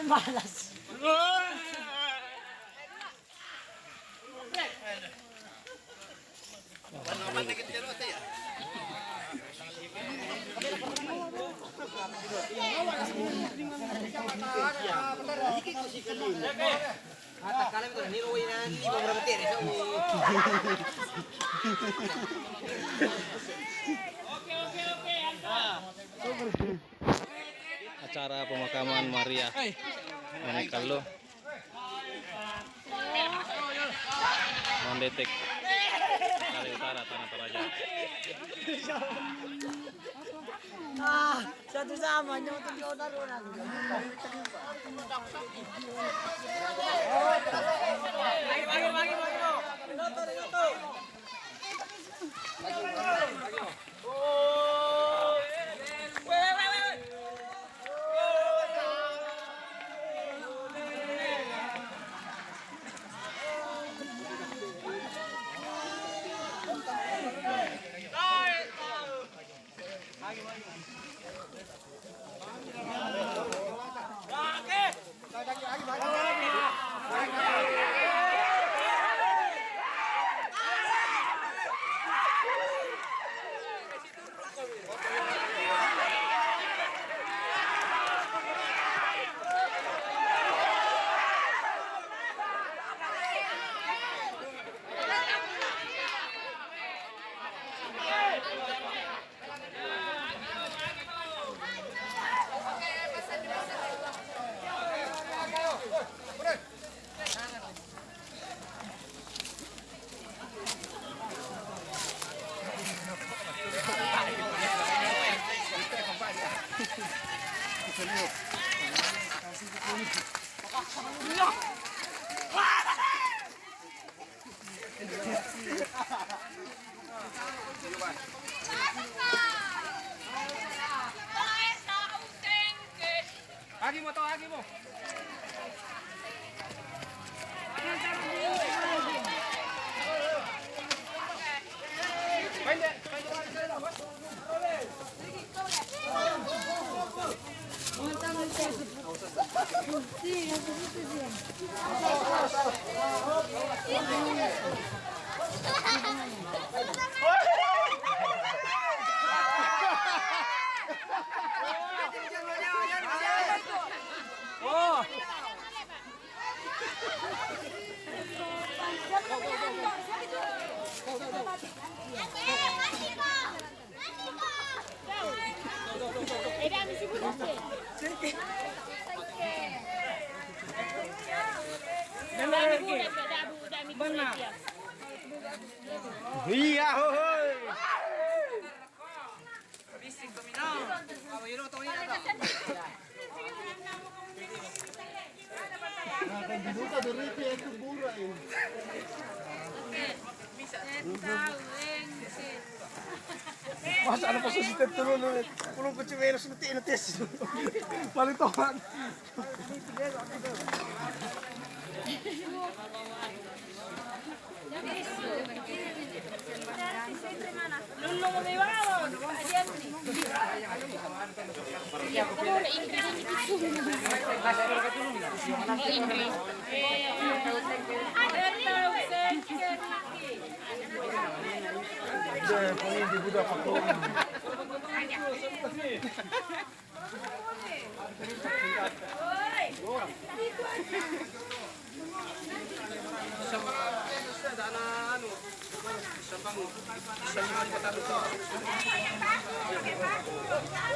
malas. Acara pemakaman Maria Manikallo Mandetek Kali Utara Tanah Toraja. Satu sama nyo tujuh tarunan. Bagi. Minuto. Agi mo. Iya, hoy. Bising dominao. Awiro to niya to. Dibuka doriti itu murah ini. Mas ano pa sa step tulong ulit. Pulong ko chimeros na tinates. Palitohan. Lulong mo iwalo. Ayan ni. Di Buddha Pakong.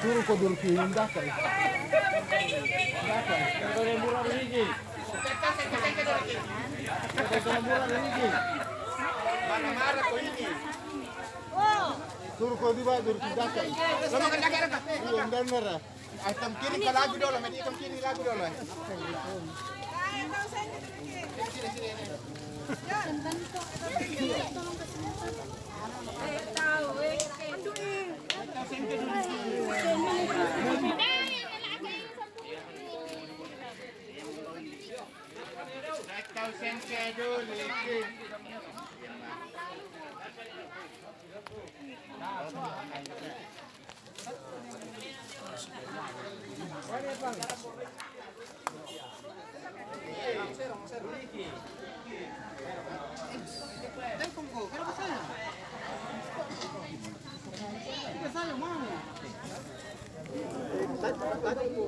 Turu ko dulu kirim dakai. Kalau murah ini. Kalau murah ini. Mana ko ini. Turu ko di ba duru dakai. Sama kan dakai ka. Yung danera. Item kiri ka lagu dolo, may item kiri lagu dolo. Telepon ko, kenapa saya? Tidak saya mau. Tadi po.